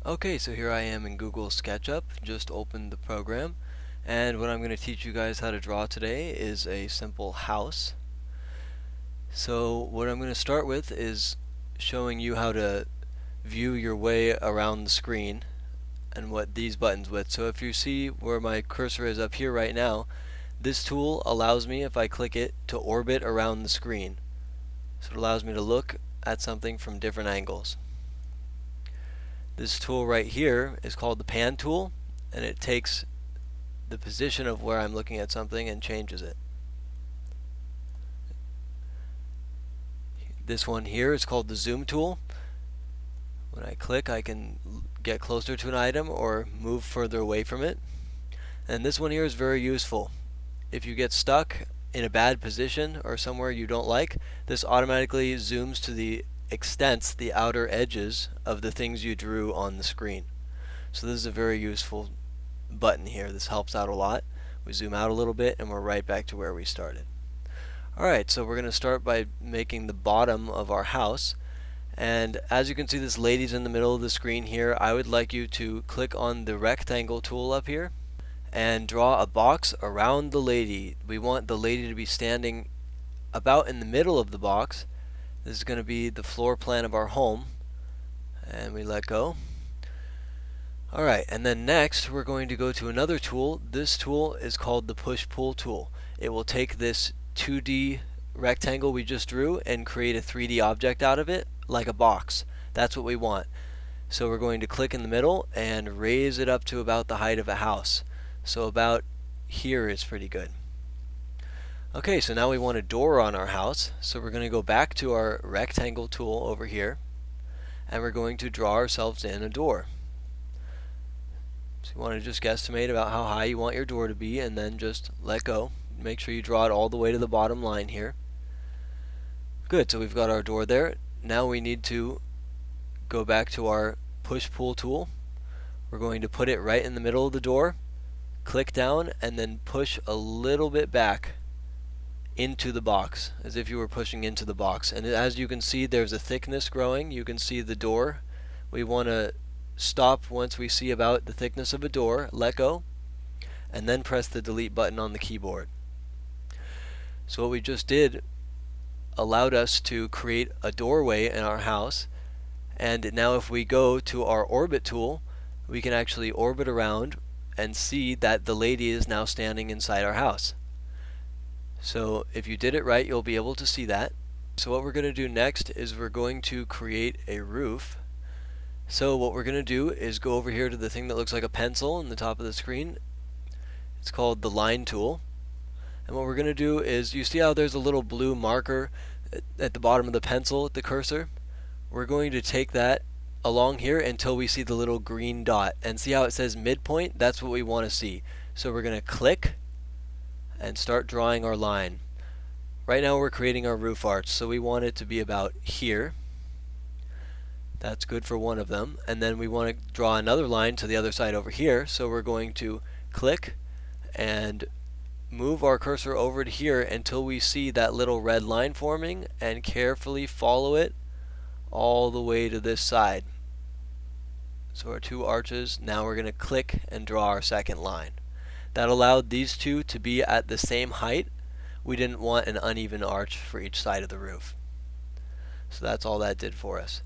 Okay, so here I am in Google SketchUp, just opened the program, and what I'm going to teach you guys how to draw today is a simple house. So what I'm going to start with is showing you how to view your way around the screen and what these buttons with. So if you see where my cursor is up here right now, this tool allows me, if I click it, to orbit around the screen. So it allows me to look at something from different angles. This tool right here is called the pan tool, and it takes the position of where I'm looking at something and changes it. This one here is called the zoom tool. When I click, I can get closer to an item or move further away from it. And this one here is very useful. If you get stuck in a bad position or somewhere you don't like, this automatically zooms to the extents, the outer edges of the things you drew on the screen. So this is a very useful button here. This helps out a lot. We zoom out a little bit and we're right back to where we started. Alright, so we're going to start by making the bottom of our house. And as you can see, this lady's in the middle of the screen here. I would like you to click on the rectangle tool up here and draw a box around the lady. We want the lady to be standing about in the middle of the box. This is going to be the floor plan of our home. And we let go. Alright, and then next we're going to go to another tool. This tool is called the push-pull tool. It will take this 2D rectangle we just drew and create a 3D object out of it, like a box. That's what we want. So we're going to click in the middle and raise it up to about the height of a house. So about here is pretty good. Okay, so now we want a door on our house. So we're going to go back to our rectangle tool over here, and we're going to draw ourselves in a door. So you want to just guesstimate about how high you want your door to be and then just let go. Make sure you draw it all the way to the bottom line here. Good, so we've got our door there. Now we need to go back to our push-pull tool. We're going to put it right in the middle of the door, click down, and then push a little bit back into the box, as if you were pushing into the box. And as you can see, there's a thickness growing. You can see the door. We want to stop once we see about the thickness of a door, let go, and then press the delete button on the keyboard. So what we just did allowed us to create a doorway in our house, and now if we go to our orbit tool, we can actually orbit around and see that the lady is now standing inside our house. So if you did it right, you'll be able to see that. So what we're going to do next is we're going to create a roof. So what we're going to do is go over here to the thing that looks like a pencil in the top of the screen. It's called the line tool. And what we're going to do is, you see how there's a little blue marker at the bottom of the pencil, the cursor? We're going to take that along here until we see the little green dot. And see how it says midpoint? That's what we want to see. So we're going to click and start drawing our line. Right now we're creating our roof arch, so we want it to be about here. That's good for one of them. And then we want to draw another line to the other side over here, so we're going to click and move our cursor over to here until we see that little red line forming, and carefully follow it all the way to this side. So our two arches. Now we're going to click and draw our second line. That allowed these two to be at the same height. We didn't want an uneven arch for each side of the roof. So that's all that did for us.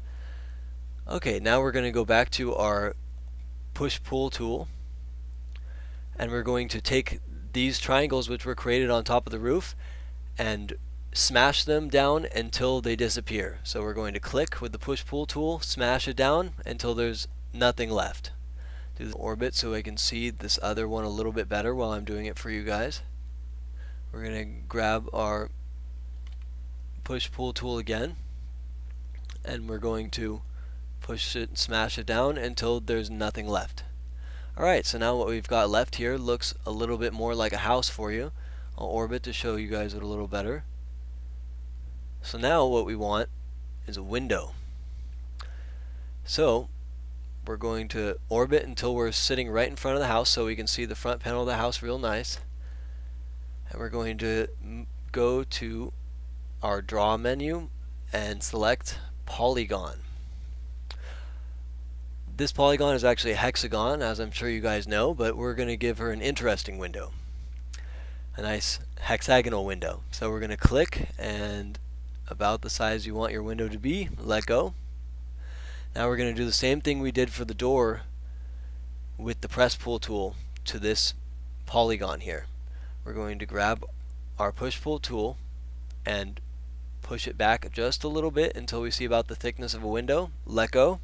Okay, now we're going to go back to our push-pull tool, and we're going to take these triangles which were created on top of the roof and smash them down until they disappear. So we're going to click with the push-pull tool, smash it down until there's nothing left. Do the orbit so I can see this other one a little bit better while I'm doing it for you guys. We're going to grab our push-pull tool again, and we're going to push it and smash it down until there's nothing left. Alright, so now what we've got left here looks a little bit more like a house for you. I'll orbit to show you guys it a little better. So now what we want is a window. So we're going to orbit until we're sitting right in front of the house so we can see the front panel of the house real nice. And we're going to go to our draw menu and select polygon. This polygon is actually a hexagon, as I'm sure you guys know, but we're going to give her an interesting window. A nice hexagonal window. So we're going to click, and about the size you want your window to be, let go. Now we're going to do the same thing we did for the door with the press pull tool to this polygon here. We're going to grab our push pull tool and push it back just a little bit until we see about the thickness of a window, let go,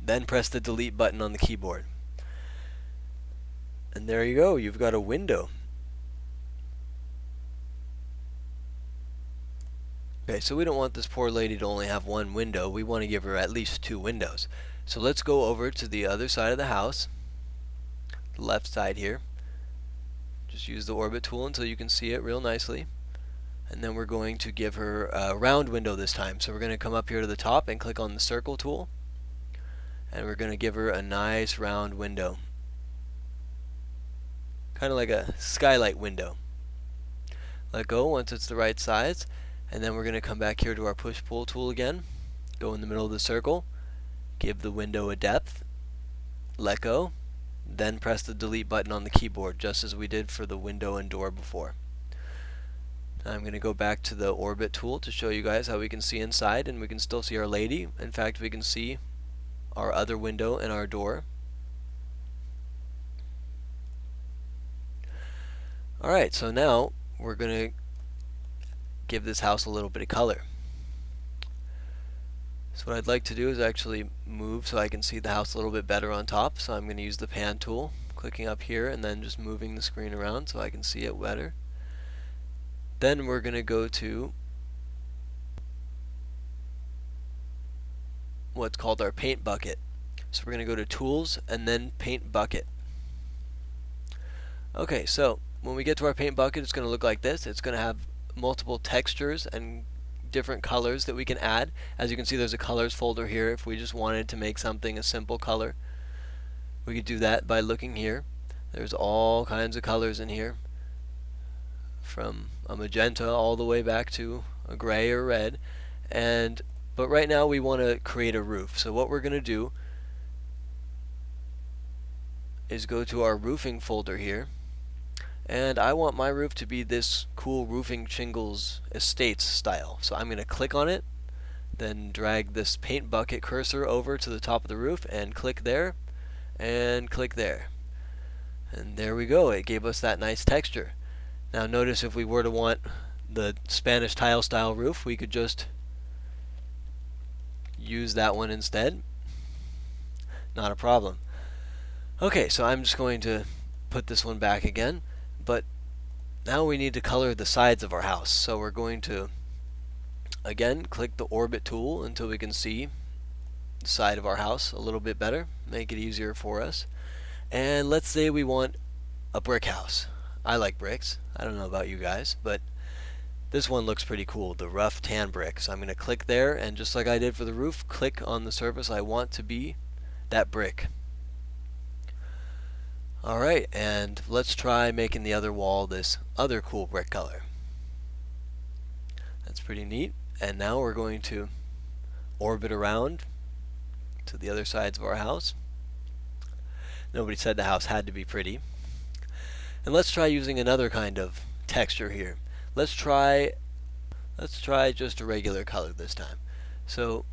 then press the delete button on the keyboard. And there you go, you've got a window. Okay, so we don't want this poor lady to only have one window, we want to give her at least 2 windows. So let's go over to the other side of the house, the left side here. Just use the orbit tool until you can see it real nicely. And then we're going to give her a round window this time. So we're going to come up here to the top and click on the circle tool. And we're going to give her a nice round window. Kind of like a skylight window. Let go once it's the right size. And then we're going to come back here to our push-pull tool again. Go in the middle of the circle. Give the window a depth. Let go. Then press the delete button on the keyboard, just as we did for the window and door before. I'm going to go back to the orbit tool to show you guys how we can see inside, and we can still see our lady. In fact, we can see our other window and our door. Alright, so now we're going to give this house a little bit of color. So what I'd like to do is actually move so I can see the house a little bit better on top. So I'm going to use the pan tool, clicking up here and then just moving the screen around so I can see it better. Then we're going to go to what's called our paint bucket. So we're going to go to Tools and then Paint Bucket. Okay, so when we get to our paint bucket, it's going to look like this. It's going to have multiple textures and different colors that we can add. As you can see, there's a colors folder here. If we just wanted to make something a simple color, we could do that by looking here. There's all kinds of colors in here, from a magenta all the way back to a gray or red. But right now we want to create a roof. So what we're going to do is go to our roofing folder here, and I want my roof to be this cool roofing shingles estates style. So I'm going to click on it, then drag this paint bucket cursor over to the top of the roof and click there and click there. And there we go, it gave us that nice texture. Now notice if we were to want the Spanish tile style roof, we could just use that one instead. Not a problem. Okay, so I'm just going to put this one back again, but now we need to color the sides of our house. So we're going to again click the orbit tool until we can see the side of our house a little bit better, make it easier for us. And let's say we want a brick house. I like bricks. I don't know about you guys, but this one looks pretty cool, the rough tan brick. So I'm going to click there, and just like I did for the roof, click on the surface I want to be that brick. Alright, and let's try making the other wall this other cool brick color. That's pretty neat. And now we're going to orbit around to the other sides of our house. Nobody said the house had to be pretty. And let's try using another kind of texture here. Let's try just a regular color this time. So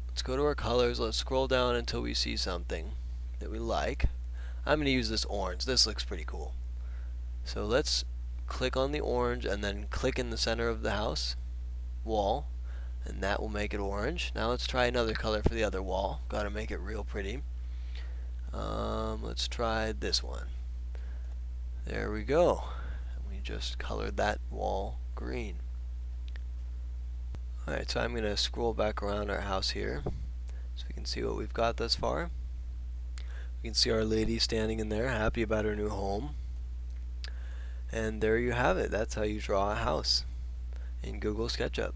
let's go to our colors, let's scroll down until we see something that we like. I'm going to use this orange. This looks pretty cool. So let's click on the orange and then click in the center of the house wall, and that will make it orange. Now let's try another color for the other wall. Got to make it real pretty. Let's try this one. There we go. We just colored that wall green. Alright, so I'm going to scroll back around our house here so we can see what we've got thus far. You can see our lady standing in there, happy about her new home. And there you have it. That's how you draw a house in Google SketchUp.